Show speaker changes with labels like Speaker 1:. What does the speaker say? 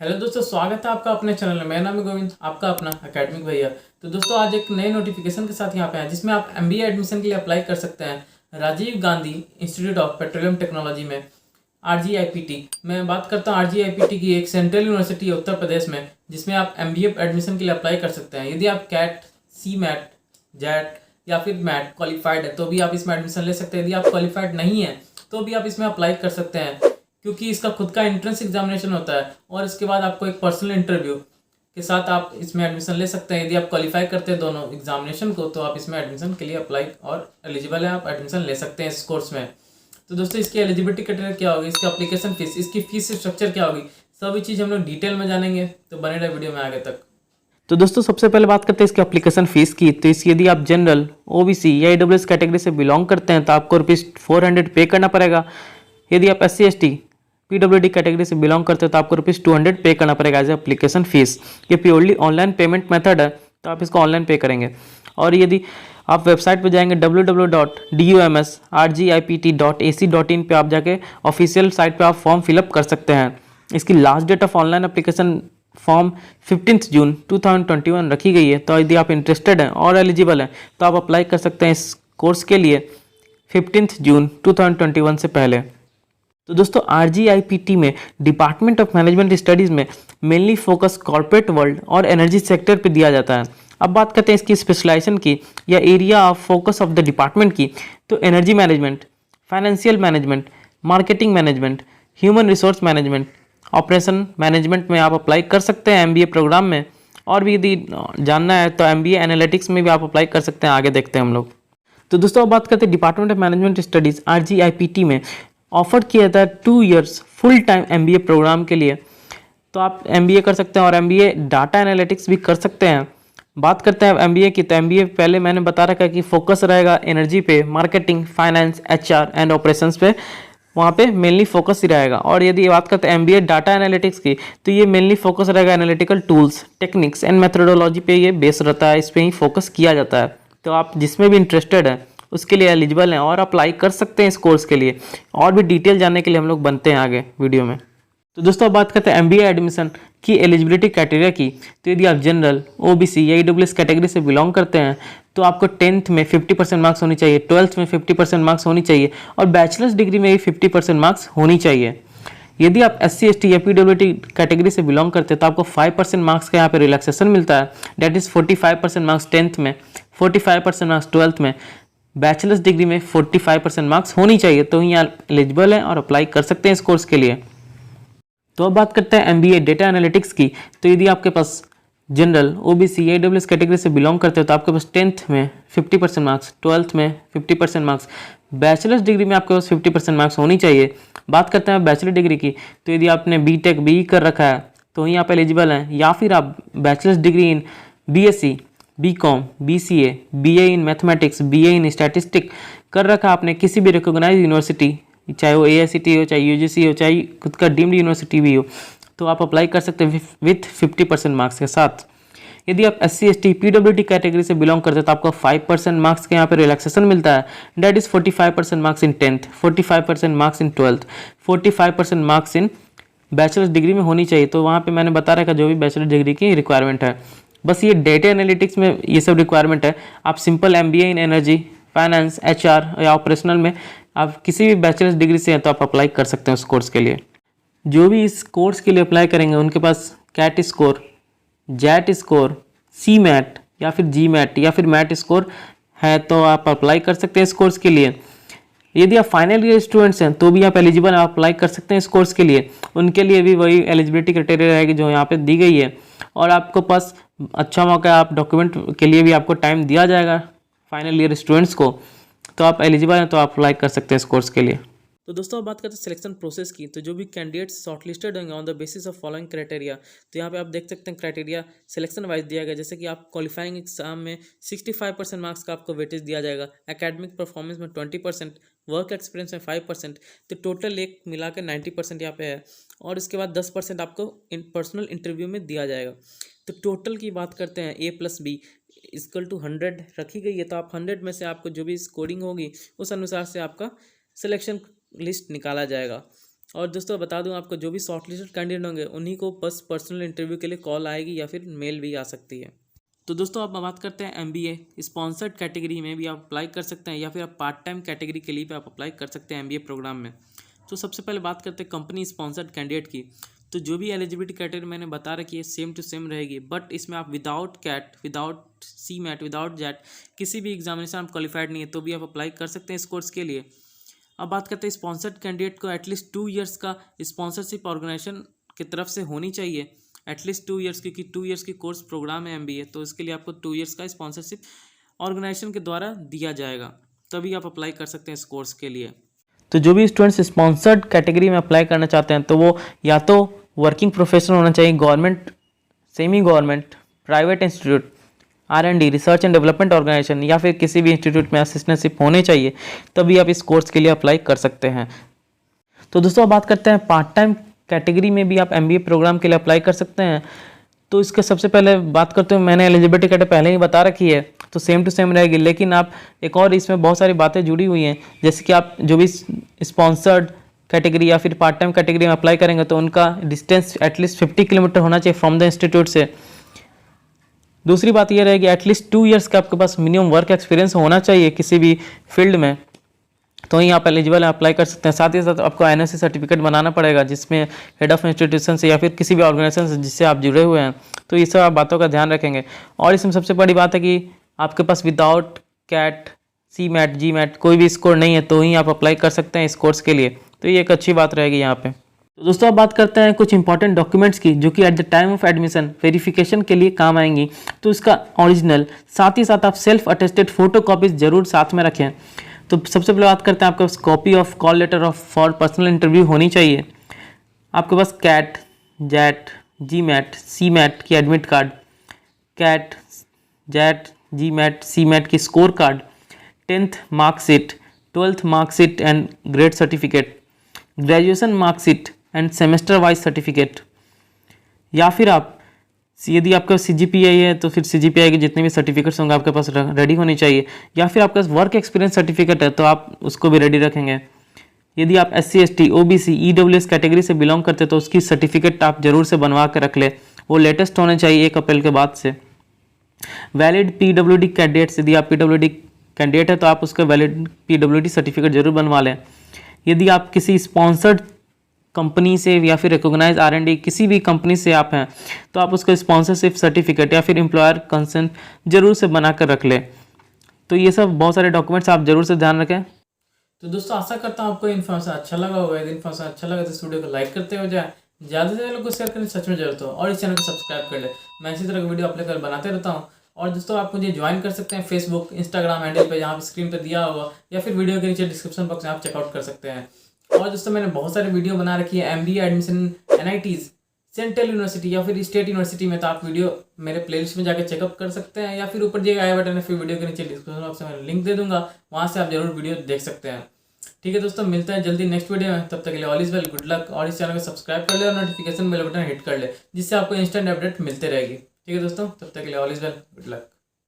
Speaker 1: Hello दोस्तों, स्वागत है आपका अपने चैनल में। मेरा नाम है गोविंद, आपका अपना एकेडमिक भैया। तो दोस्तों आज एक नए नोटिफिकेशन के साथ यहाँ पे हैं जिसमें आप एमबीए एडमिशन के लिए अप्लाई कर सकते हैं Rajiv Gandhi institute of petroleum technology में, आरजीआईपीटी। मैं बात करता हूँ आरजीआईपीटी की, एक सेंट्रल यूनिवर्सिटी है उत्तर प्रदेश में, जिसमें आप एमबीए एडमिशन के लिए अप्लाई कर सकते हैं। यदि आप कैट, सी मैट, जैट या फिर मैट क्वालिफाइड है तो भी आप इसमें एडमिशन ले सकते हैं। यदि आप क्वालिफाइड नहीं है तो भी आप इसमें अप्लाई कर सकते हैं, क्योंकि इसका खुद का एंट्रेंस एग्जामिनेशन होता है और इसके बाद आपको एक पर्सनल इंटरव्यू के साथ आप इसमें एडमिशन ले सकते हैं। यदि आप क्वालिफाई करते हैं दोनों एग्जामिनेशन को तो आप इसमें एडमिशन के लिए अप्लाई और एलिजिबल है, आप एडमिशन ले सकते हैं इस कोर्स में। तो दोस्तों इसकी एलिजिबिलिटी क्राइटेरिया क्या होगी, इसकी एप्लीकेशन फीस, इसकी फीस स्ट्रक्चर क्या होगी, सभी चीज़ हम लोग डिटेल में जानेंगे। तो बने रहे वीडियो में आगे तक।
Speaker 2: तो दोस्तों सबसे पहले बात करते हैं इसकी एप्लीकेशन फीस की। तो इस यदि आप जनरल, ओबीसी या ईडब्ल्यूएस कैटेगरी से बिलोंग करते हैं तो आपको ₹400 पे करना पड़ेगा। यदि आप एससी एसटी पीडब्ल्यूडी कैटेगरी से बिलोंग करते हैं तो आपको ₹200 पे करना पड़ेगा एज एप्लीकेशन फीस। ये प्योरली ऑनलाइन पेमेंट मेथड है, तो आप इसको ऑनलाइन पे करेंगे। और यदि आप वेबसाइट पर जाएंगे www.dumsrgipt.ac.in पे आप जाके ऑफिशियल साइट पे आप फॉर्म फिलअप कर सकते हैं। इसकी last date of online application form 15 जून 2021 रखी गई है। तो यदि आप इंटरेस्टेड हैं और एलिजिबल हैं तो आप अप्लाई कर सकते हैं इस कोर्स के लिए 15 जून 2021 से पहले। तो दोस्तों आरजीआईपीटी में डिपार्टमेंट ऑफ मैनेजमेंट स्टडीज़ में मेनली फोकस कॉर्पोरेट वर्ल्ड और एनर्जी सेक्टर पे दिया जाता है। अब बात करते हैं इसकी स्पेशलाइजेशन की या area of focus of the department की। तो energy management, financial management, marketing management, human resource management, operation management में आप अप्लाई कर सकते हैं एमबीए प्रोग्राम में। और भी यदि जानना है तो एमबीए एनालिटिक्स में भी आप अप्लाई कर सकते हैं, आगे देखते हैं हम लोग। तो दोस्तों अब बात करते हैं department of management studies RGIPT में ऑफर किया जाता है 2 years full time MBA program के लिए। तो आप एमबीए कर सकते हैं और एमबीए डाटा एनालिटिक्स भी कर सकते हैं। बात करते हैं एमबीए की, तो एमबीए पहले मैंने बता रखा है कि फोकस रहेगा एनर्जी पे, marketing, finance, HR and operations पे, वहाँ पे मेनली फोकस ही रहेगा। और यदि बात करते हैं एमबीए डाटा एनालिटिक्स की तो ये मेनली फोकस रहेगा analytical tools, techniques and methodology पे ये बेस रहता है, इस पर ही फोकस किया जाता है। तो आप जिसमें भी इंटरेस्टेड है उसके लिए एलिजिबल हैं और अप्लाई कर सकते हैं इस कोर्स के लिए। और भी डिटेल जानने के लिए हम लोग बनते हैं आगे वीडियो में। तो दोस्तों अब बात करते हैं एमबीए एडमिशन की एलिजिबिलिटी क्राइटेरिया की। तो यदि आप जनरल, ओबीसी या ईडब्ल्यूएस कैटेगरी से बिलोंग करते हैं तो आपको 10th में 50% मार्क्स होनी चाहिए, 12th में 50% मार्क्स होनी चाहिए और बैचलर्स डिग्री में भी 50% मार्क्स होनी चाहिए। यदि आप एससी एसटी या पीडब्ल्यूडी कैटेगरी से बिलोंग करते हैं तो आपको 5% मार्क्स का यहाँ पे रिलैक्सेशन मिलता है। डेट इज़ 45% मार्क्स 10th में, 45% मार्क्स 12th में, बैचलर्स डिग्री में 45% मार्क्स होनी चाहिए। तो यहाँ एलिजिबल है और अप्लाई कर सकते हैं इस कोर्स के लिए। तो अब बात करते हैं एमबीए डेटा एनालिटिक्स की। तो यदि आपके पास जनरल, ओबीसी या ईडब्ल्यूएस कैटेगरी से बिलोंग करते हो तो आपके पास 10th में 50% मार्क्स, 12th में 50% मार्क्स, बैचलर्स डिग्री में आपके पास 50% मार्क्स होनी चाहिए। बात करते हैं बैचलर डिग्री की। तो यदि आपने बीटेक बीई कर रखा है तो वहीं आप एलिजिबल हैं, या फिर आप bachelors degree in BSc, BCom, BCA, BA in mathematics, BA in statistic कर रखा आपने किसी भी रिकॉग्नाइज यूनिवर्सिटी, चाहे वो एआईसीटी हो, चाहे यूजीसी हो, चाहे खुद का डीम्ड यूनिवर्सिटी भी हो, तो आप अप्लाई कर सकते हैं विथ 50% मार्क्स के साथ। यदि आप एससी एसटी पीडब्ल्यूडी कैटेगरी से बिलोंग करते हैं तो आपको 5% मार्क्स के यहाँ पे रिलैक्सेशन मिलता है। That is 45% marks in 10th, 45% marks in 12th, 45% marks in bachelors degree में होनी चाहिए। तो वहाँ पे मैंने बता रखा जो भी बैचलर डिग्री की रिक्वायरमेंट है। बस ये डेटा एनालिटिक्स में ये सब रिक्वायरमेंट है। आप simple MBA in energy, finance, HR या ऑपरेशनल में आप किसी भी बैचलर्स डिग्री से हैं तो आप अप्लाई कर सकते हैं उस कोर्स के लिए। जो भी इस कोर्स के लिए अप्लाई करेंगे उनके पास कैट स्कोर, जैट स्कोर, सी मैट या फिर जी मैट या फिर मैट स्कोर है तो आप अप्लाई कर सकते हैं इस कोर्स के लिए। यदि आप फाइनल ईयर स्टूडेंट्स हैं तो भी आप एलिजिबल आप अप्लाई कर सकते हैं इस कोर्स के लिए। उनके लिए भी वही एलिजिबिलिटी क्राइटेरिया रहेगी जो यहाँ पे दी गई है। और आपको पास अच्छा मौका है, आप डॉक्यूमेंट के लिए भी आपको टाइम दिया जाएगा फाइनल ईयर स्टूडेंट्स को। तो आप एलिजिबल हैं तो आप अप्लाई कर सकते हैं इस कोर्स के लिए।
Speaker 1: तो दोस्तों अब बात करते हैं सिलेक्शन प्रोसेस की। तो जो भी कैंडिडेट्स शॉर्टलिस्टेड होंगे on the basis of following criteria, तो यहाँ पे आप देख सकते हैं क्राइटेरिया सिलेक्शन वाइज दिया गया। जैसे कि आप क्वालिफाइंग एग्जाम में 65% मार्क्स का आपको वेटेज दिया जाएगा, एकेडमिक परफॉर्मेंस में 20%, वर्क एक्सपीरियंस में 5%, तो टोटल एक मिला के 90% यहाँ पे है। और इसके बाद 10% आपको पर्सनल इंटरव्यू में दिया जाएगा। तो टोटल की बात करते हैं A+B इक्वल टू 100 रखी गई है। तो आप 100 में से आपको जो भी स्कोरिंग होगी उस अनुसार से आपका सिलेक्शन लिस्ट निकाला जाएगा।
Speaker 2: और दोस्तों बता दूं आपको, जो भी शॉर्टलिस्टेड कैंडिडेट होंगे उन्हीं को बस पर्सनल इंटरव्यू के लिए कॉल आएगी या फिर मेल भी आ सकती है। तो दोस्तों अब बात करते हैं MBA स्पॉन्सर्ड कैटेगरी में भी आप अप्लाई कर सकते हैं या फिर आप पार्ट टाइम कैटेगरी के लिए भी आप अप्लाई कर सकते हैं MBA प्रोग्राम में। तो सबसे पहले बात करते हैं कंपनी स्पॉन्सर्ड कैंडिडेट की। तो जो भी एलिजिबिलिटी कैटेगरी मैंने बता रखी है सेम टू सेम रहेगी, बट इसमें आप without CAT, without CMAT, without JET किसी भी एग्जामिनेशन आप क्वालिफाइड नहीं है तो भी आप अप्लाई कर सकते हैं इस कोर्स के लिए। अब बात करते हैं स्पॉन्सर्ड कैंडिडेट को एटलीस्ट 2 इयर्स का स्पॉन्सरशिप ऑर्गेनाइजेशन की तरफ से होनी चाहिए, एटलीस्ट 2 इयर्स, क्योंकि 2 इयर्स की कोर्स प्रोग्राम है MBA, तो इसके लिए आपको 2 इयर्स का स्पॉन्सरशिप ऑर्गेनाइजेशन के द्वारा दिया जाएगा, तभी आप अप्लाई कर सकते हैं इस कोर्स के लिए। तो जो भी स्टूडेंट्स स्पॉन्सर्ड कैटेगरी में अप्लाई करना चाहते हैं तो वो या तो वर्किंग प्रोफेशनल होना चाहिए, government, semi government, private institute, R&D research and development organisation या फिर किसी भी इंस्टीट्यूट में असिस्टेंटशिप होने चाहिए, तभी आप इस कोर्स के लिए अप्लाई कर सकते हैं। तो दोस्तों बात करते हैं पार्ट टाइम कैटेगरी में भी आप MBA प्रोग्राम के लिए अप्लाई कर सकते हैं। तो इसके सबसे पहले बात करते हैं, मैंने एलिजिबिलिटी कैटेगरी पहले ही बता रखी है तो सेम टू सेम रहेगी, लेकिन आप एक और इसमें बहुत सारी बातें जुड़ी हुई हैं, जैसे कि आप जो भी स्पॉन्सर्ड कैटेगरी या फिर पार्ट टाइम कैटेगरी में अप्लाई करेंगे तो उनका डिस्टेंस एटलीस्ट 50 किलोमीटर होना चाहिए फ्रॉम द इंस्टीट्यूट से। दूसरी बात ये रहेगी एटलीस्ट 2 इयर्स का आपके पास मिनिमम वर्क एक्सपीरियंस होना चाहिए किसी भी फील्ड में, तो ही आप एलिजिबल अप्लाई कर सकते हैं। साथ ही साथ आपको NOC सर्टिफिकेट बनाना पड़ेगा जिसमें हेड ऑफ इंस्टीट्यूशन से या फिर किसी भी ऑर्गेनाइजेशन से जिससे आप जुड़े हुए हैं, तो ये सब आप बातों का ध्यान रखेंगे। और इसमें सबसे बड़ी बात है कि आपके पास विदाउट कैट, CMAT, GMAT कोई भी स्कोर नहीं है तो ही आप अप्लाई कर सकते हैं इस कोर्स के लिए, तो ये एक अच्छी बात रहेगी यहाँ पे। तो दोस्तों अब बात करते हैं कुछ इंपॉर्टेंट डॉक्यूमेंट्स की जो कि at the time of admission verification के लिए काम आएंगी। तो इसका ओरिजिनल, साथ ही साथ आप सेल्फ अटेस्टेड फोटो कॉपीज जरूर साथ में रखें। तो सबसे पहले बात करते हैं, आपके पास copy of call letter of for personal interview होनी चाहिए। आपके पास कैट, JET, GMAT, CMAT की admit card, cat, JET, GMAT, CMAT की score card, 10th marksheet, 12th marksheet and grade certificate, graduation marksheet end semester wise certificate, या फिर आप यदि आपका CGPA है तो फिर CGPA के जितने भी सर्टिफिकेट्स होंगे आपके पास रेडी होनी चाहिए, या फिर आपके पास वर्क एक्सपीरियंस सर्टिफिकेट है तो आप उसको भी रेडी रखेंगे। यदि आप SC, ST, OBC, EWS category से बिलोंग करते तो उसकी सर्टिफिकेट आप जरूर से बनवा कर रख ले, वो लेटेस्ट होने चाहिए 1 अप्रैल के बाद से। वैलिड PWD कैंडिडेट्स, यदि आप PWD कैंडिडेट है तो आप उसका वैलिड PWD सर्टिफिकेट जरूर बनवा लें। यदि आप किसी स्पॉन्सर्ड कंपनी से या फिर रिकॉग्नाइज R&D किसी भी कंपनी से आप हैं तो आप उसका स्पॉन्सरशिप सर्टिफिकेट या फिर एम्प्लॉयर कंसेंट जरूर से बना कर रख लें। तो ये सब बहुत सारे डॉक्यूमेंट्स आप जरूर से ध्यान रखें।
Speaker 1: तो दोस्तों आशा करता हूँ आपको इन्फॉर्मेशन अच्छा लगा होगा। यदि इन्फॉर्मेशन अच्छा लगा तो इस वीडियो को लाइक करते हो जाए, ज़्यादा से ज़्यादा लोगों को शेयर करने सच में जरूरत हो, और इस चैनल को सब्सक्राइब कर ले। मैं इसी तरह की वीडियो आप लेकर बनाते रहता हूँ। और दोस्तों आप मुझे ज्वाइन कर सकते हैं फेसबुक, इंस्टाग्राम हैंडल पे, यहाँ पे स्क्रीन पे दिया होगा, या फिर वीडियो के नीचे डिस्क्रिप्शन बॉक्स में आप चेकआउट कर सकते हैं। और दोस्तों मैंने बहुत सारी वीडियो बना रखी है MBA admission NITs, central university या फिर स्टेट यूनिवर्सिटी में, तो आप वीडियो मेरे प्लेलिस्ट में जाकर चेकअप कर सकते हैं, या फिर ऊपर दिए आई बटन है, फिर वीडियो के नीचे डिस्क्रिप्शन बॉक्स में मैं लिंक दे दूंगा, वहाँ से आप जरूर वीडियो देख सकते हैं। ठीक है दोस्तों, मिलते हैं जल्दी नेक्स्ट वीडियो में, तब तक के लिए all is well, good luck. और इस चैनल को सब्सक्राइब कर ले और नोटिफिकेशन बेल बटन हिट कर ले, जिससे आपको इंस्टेंट अपडेट मिलते रहेगी। ठीक है दोस्तों, तब तक के लिए all is well, good luck.